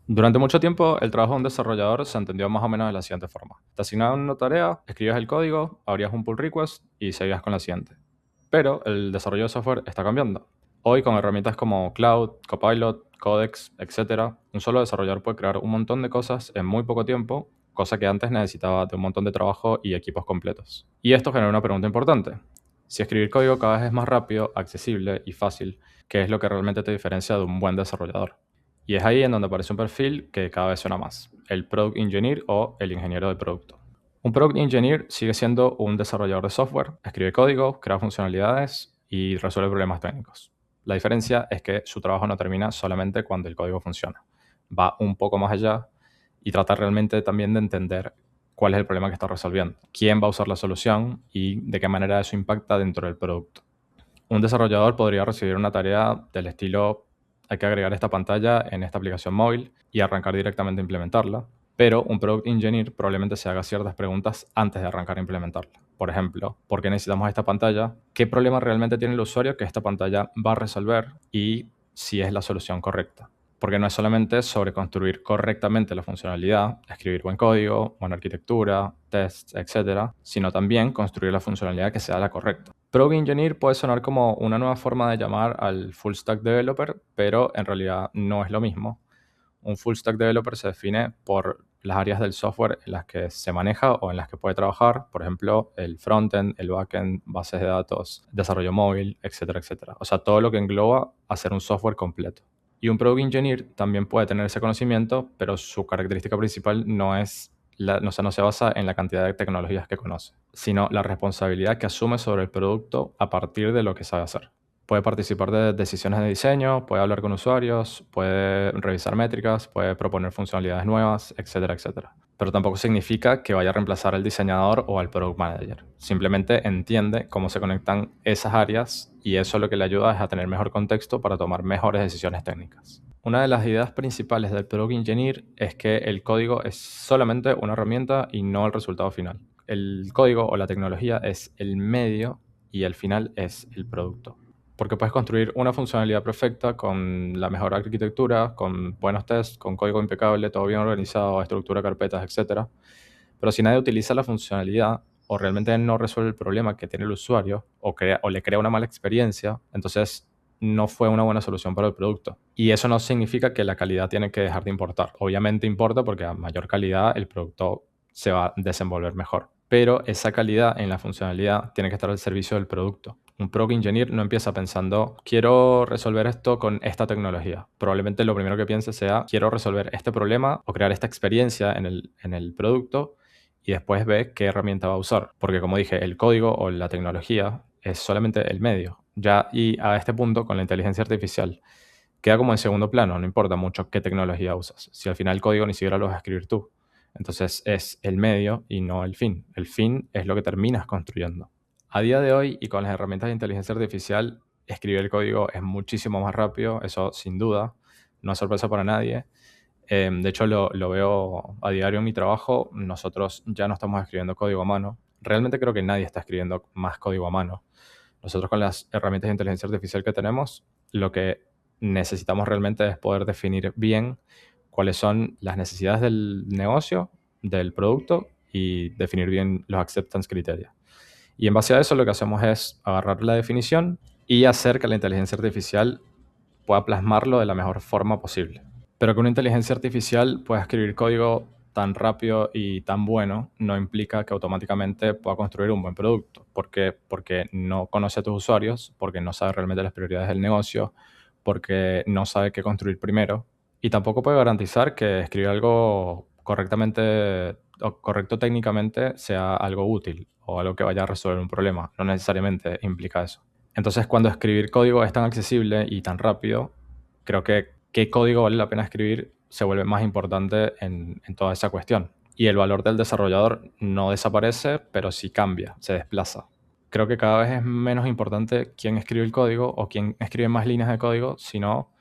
Durante mucho tiempo, el trabajo de un desarrollador se entendió más o menos de la siguiente forma. Te asignaban una tarea, escribías el código, abrías un pull request y seguías con la siguiente. Pero el desarrollo de software está cambiando. Hoy, con herramientas como Cloud, Copilot, Codex, etc., un solo desarrollador puede crear un montón de cosas en muy poco tiempo, cosa que antes necesitaba de un montón de trabajo y equipos completos. Y esto genera una pregunta importante. Si escribir código cada vez es más rápido, accesible y fácil, ¿qué es lo que realmente te diferencia de un buen desarrollador? Y es ahí en donde aparece un perfil que cada vez suena más, el Product Engineer o el ingeniero de producto. Un Product Engineer sigue siendo un desarrollador de software, escribe código, crea funcionalidades y resuelve problemas técnicos. La diferencia es que su trabajo no termina solamente cuando el código funciona. Va un poco más allá y trata realmente también de entender cuál es el problema que está resolviendo, quién va a usar la solución y de qué manera eso impacta dentro del producto. Un desarrollador podría recibir una tarea del estilo: hay que agregar esta pantalla en esta aplicación móvil y arrancar directamente a implementarla, pero un Product Engineer probablemente se haga ciertas preguntas antes de arrancar a implementarla. Por ejemplo, ¿por qué necesitamos esta pantalla? ¿Qué problema realmente tiene el usuario que esta pantalla va a resolver? Y si es la solución correcta. Porque no es solamente sobre construir correctamente la funcionalidad, escribir buen código, buena arquitectura, tests, etcétera, sino también construir la funcionalidad que sea la correcta. Product Engineer puede sonar como una nueva forma de llamar al Full Stack Developer, pero en realidad no es lo mismo. Un Full Stack Developer se define por las áreas del software en las que se maneja o en las que puede trabajar, por ejemplo, el frontend, el backend, bases de datos, desarrollo móvil, etcétera, etcétera. O sea, todo lo que engloba hacer un software completo. Y un Product Engineer también puede tener ese conocimiento, pero su característica principal no es no se basa en la cantidad de tecnologías que conoce, sino la responsabilidad que asume sobre el producto a partir de lo que sabe hacer. Puede participar de decisiones de diseño, puede hablar con usuarios, puede revisar métricas, puede proponer funcionalidades nuevas, etcétera, etcétera. Pero tampoco significa que vaya a reemplazar al diseñador o al product manager. Simplemente entiende cómo se conectan esas áreas y eso lo que le ayuda es a tener mejor contexto para tomar mejores decisiones técnicas. Una de las ideas principales del Product Engineer es que el código es solamente una herramienta y no el resultado final. El código o la tecnología es el medio y el final es el producto. Porque puedes construir una funcionalidad perfecta con la mejor arquitectura, con buenos tests, con código impecable, todo bien organizado, estructura de carpetas, etc. Pero si nadie utiliza la funcionalidad o realmente no resuelve el problema que tiene el usuario o le crea una mala experiencia, entonces no fue una buena solución para el producto. Y eso no significa que la calidad tiene que dejar de importar. Obviamente importa porque a mayor calidad el producto se va a desenvolver mejor. Pero esa calidad en la funcionalidad tiene que estar al servicio del producto. Un Product Engineer no empieza pensando, quiero resolver esto con esta tecnología. Probablemente lo primero que piense sea, quiero resolver este problema o crear esta experiencia en el producto y después ve qué herramienta va a usar. Porque como dije, el código o la tecnología es solamente el medio. Ya y a este punto, con la inteligencia artificial, queda como en segundo plano, no importa mucho qué tecnología usas. Si al final el código ni siquiera lo vas a escribir tú. Entonces es el medio y no el fin. El fin es lo que terminas construyendo. A día de hoy y con las herramientas de inteligencia artificial, escribir el código es muchísimo más rápido, eso sin duda, no es sorpresa para nadie. De hecho, lo veo a diario en mi trabajo. Nosotros ya no estamos escribiendo código a mano. Realmente creo que nadie está escribiendo más código a mano. Nosotros con las herramientas de inteligencia artificial que tenemos, lo que necesitamos realmente es poder definir bien cuáles son las necesidades del negocio, del producto y definir bien los acceptance criteria. Y en base a eso lo que hacemos es agarrar la definición y hacer que la inteligencia artificial pueda plasmarlo de la mejor forma posible. Pero que una inteligencia artificial pueda escribir código tan rápido y tan bueno no implica que automáticamente pueda construir un buen producto. ¿Por qué? Porque no conoce a tus usuarios, porque no sabe realmente las prioridades del negocio, porque no sabe qué construir primero y tampoco puede garantizar que escribir algo correctamente o correcto técnicamente sea algo útil o algo que vaya a resolver un problema. No necesariamente implica eso. Entonces, cuando escribir código es tan accesible y tan rápido, creo que qué código vale la pena escribir se vuelve más importante en toda esa cuestión. Y el valor del desarrollador no desaparece, pero sí cambia, se desplaza. Creo que cada vez es menos importante quién escribe el código o quién escribe más líneas de código, sino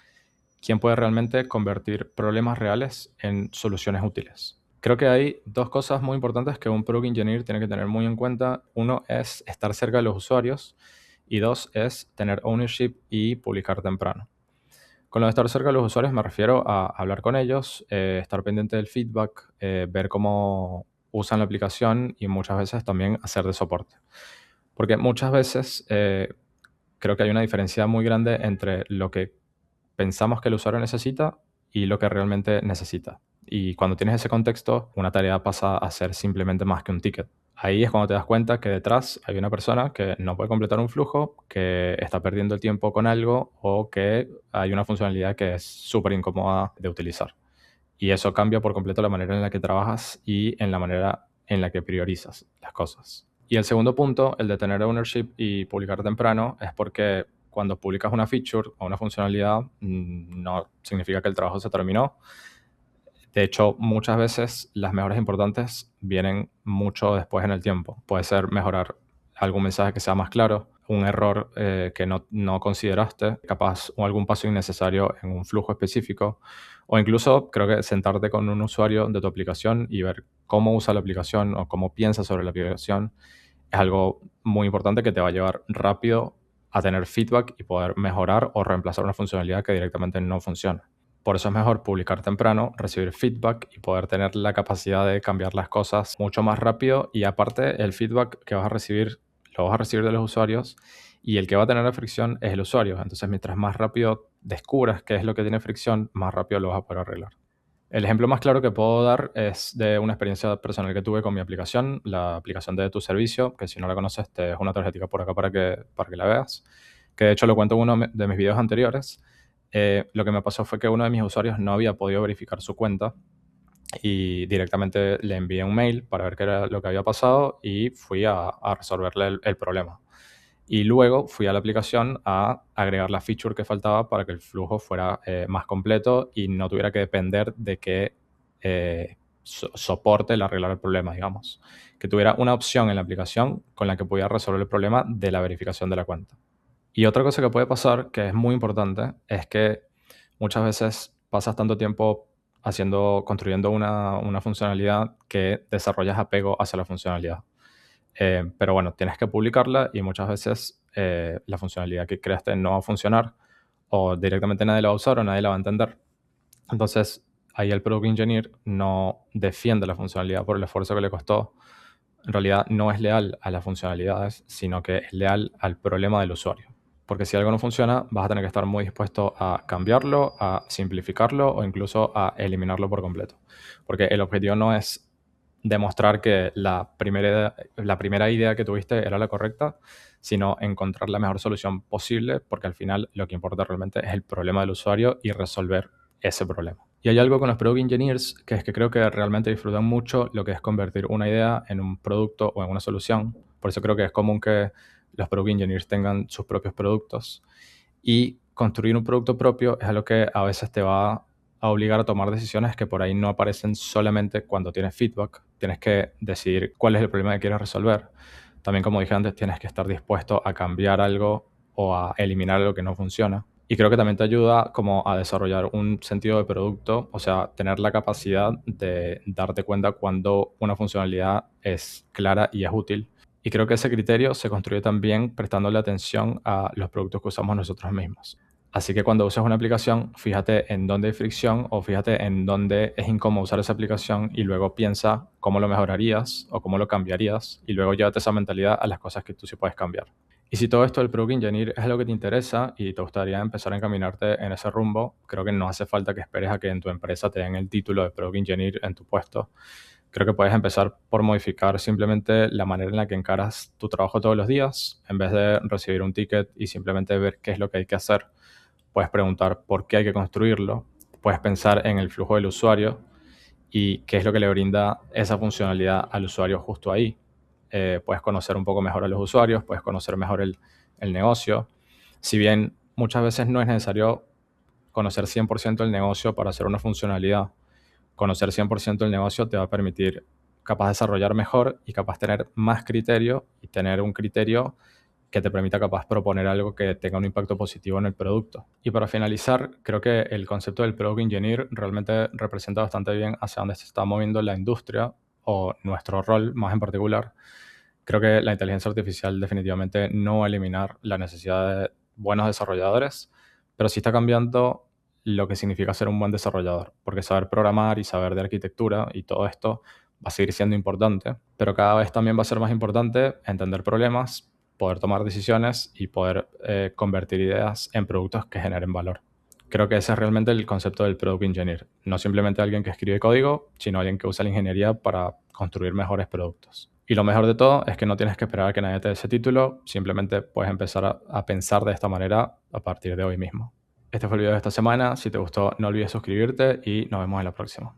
quién puede realmente convertir problemas reales en soluciones útiles. Creo que hay dos cosas muy importantes que un Product Engineer tiene que tener muy en cuenta. Uno es estar cerca de los usuarios y dos es tener ownership y publicar temprano. Con lo de estar cerca de los usuarios me refiero a hablar con ellos, estar pendiente del feedback, ver cómo usan la aplicación y muchas veces también hacer de soporte. Porque muchas veces creo que hay una diferencia muy grande entre lo que pensamos que el usuario necesita y lo que realmente necesita. Y cuando tienes ese contexto, una tarea pasa a ser simplemente más que un ticket. Ahí es cuando te das cuenta que detrás hay una persona que no puede completar un flujo, que está perdiendo el tiempo con algo o que hay una funcionalidad que es súper incómoda de utilizar. Y eso cambia por completo la manera en la que trabajas y en la manera en la que priorizas las cosas. Y el segundo punto, el de tener ownership y publicar temprano, es porque cuando publicas una feature o una funcionalidad, no significa que el trabajo se terminó. De hecho, muchas veces las mejoras importantes vienen mucho después en el tiempo. Puede ser mejorar algún mensaje que sea más claro, un error que no consideraste, capaz o algún paso innecesario en un flujo específico, o incluso creo que sentarte con un usuario de tu aplicación y ver cómo usa la aplicación o cómo piensa sobre la aplicación es algo muy importante que te va a llevar rápido a tener feedback y poder mejorar o reemplazar una funcionalidad que directamente no funciona. Por eso es mejor publicar temprano, recibir feedback y poder tener la capacidad de cambiar las cosas mucho más rápido. Y aparte, el feedback que vas a recibir, lo vas a recibir de los usuarios y el que va a tener la fricción es el usuario. Entonces, mientras más rápido descubras qué es lo que tiene fricción, más rápido lo vas a poder arreglar. El ejemplo más claro que puedo dar es de una experiencia personal que tuve con mi aplicación, la aplicación de tu servicio, que si no la conoces te dejo una tarjetita por acá para que la veas, que de hecho lo cuento en uno de mis videos anteriores. Lo que me pasó fue que uno de mis usuarios no había podido verificar su cuenta y directamente le envié un mail para ver qué era lo que había pasado y fui a resolverle el problema. Y luego fui a la aplicación a agregar la feature que faltaba para que el flujo fuera más completo y no tuviera que depender de que soporte el arreglar el problema, digamos. Que tuviera una opción en la aplicación con la que pudiera resolver el problema de la verificación de la cuenta. Y otra cosa que puede pasar, que es muy importante, es que muchas veces pasas tanto tiempo construyendo una funcionalidad que desarrollas apego hacia la funcionalidad. Pero bueno, tienes que publicarla y muchas veces la funcionalidad que creaste no va a funcionar o directamente nadie la va a usar o nadie la va a entender. Entonces, ahí el Product Engineer no defiende la funcionalidad por el esfuerzo que le costó. En realidad no es leal a las funcionalidades, sino que es leal al problema del usuario. Porque si algo no funciona, vas a tener que estar muy dispuesto a cambiarlo, a simplificarlo o incluso a eliminarlo por completo. Porque el objetivo no es demostrar que la primera idea que tuviste era la correcta, sino encontrar la mejor solución posible, porque al final lo que importa realmente es el problema del usuario y resolver ese problema. Y hay algo con los Product Engineers que es que creo que realmente disfrutan mucho lo que es convertir una idea en un producto o en una solución. Por eso creo que es común que los Product Engineers tengan sus propios productos. Y construir un producto propio es algo que a veces te va a obligar a tomar decisiones que por ahí no aparecen solamente cuando tienes feedback. Tienes que decidir cuál es el problema que quieres resolver. También, como dije antes, tienes que estar dispuesto a cambiar algo o a eliminar algo que no funciona. Y creo que también te ayuda como a desarrollar un sentido de producto, o sea, tener la capacidad de darte cuenta cuando una funcionalidad es clara y es útil. Y creo que ese criterio se construye también prestándole atención a los productos que usamos nosotros mismos. Así que cuando uses una aplicación, fíjate en dónde hay fricción o fíjate en dónde es incómodo usar esa aplicación y luego piensa cómo lo mejorarías o cómo lo cambiarías y luego llévate esa mentalidad a las cosas que tú sí puedes cambiar. Y si todo esto del Product Engineer es algo que te interesa y te gustaría empezar a encaminarte en ese rumbo, creo que no hace falta que esperes a que en tu empresa te den el título de Product Engineer en tu puesto. Creo que puedes empezar por modificar simplemente la manera en la que encaras tu trabajo todos los días. En vez de recibir un ticket y simplemente ver qué es lo que hay que hacer, puedes preguntar por qué hay que construirlo. Puedes pensar en el flujo del usuario y qué es lo que le brinda esa funcionalidad al usuario justo ahí. Puedes conocer un poco mejor a los usuarios, puedes conocer mejor el negocio. Si bien muchas veces no es necesario conocer 100% el negocio para hacer una funcionalidad, conocer 100% el negocio te va a permitir capaz desarrollar mejor y capaz tener más criterio y tener un criterio que te permita capaz proponer algo que tenga un impacto positivo en el producto. Y para finalizar, creo que el concepto del Product Engineer realmente representa bastante bien hacia dónde se está moviendo la industria o nuestro rol más en particular. Creo que la inteligencia artificial definitivamente no va a eliminar la necesidad de buenos desarrolladores, pero sí está cambiando lo que significa ser un buen desarrollador, porque saber programar y saber de arquitectura y todo esto va a seguir siendo importante, pero cada vez también va a ser más importante entender problemas, poder tomar decisiones y poder convertir ideas en productos que generen valor. Creo que ese es realmente el concepto del Product Engineer. No simplemente alguien que escribe código, sino alguien que usa la ingeniería para construir mejores productos. Y lo mejor de todo es que no tienes que esperar a que nadie te dé ese título, simplemente puedes empezar a pensar de esta manera a partir de hoy mismo. Este fue el video de esta semana. Si te gustó, no olvides suscribirte y nos vemos en la próxima.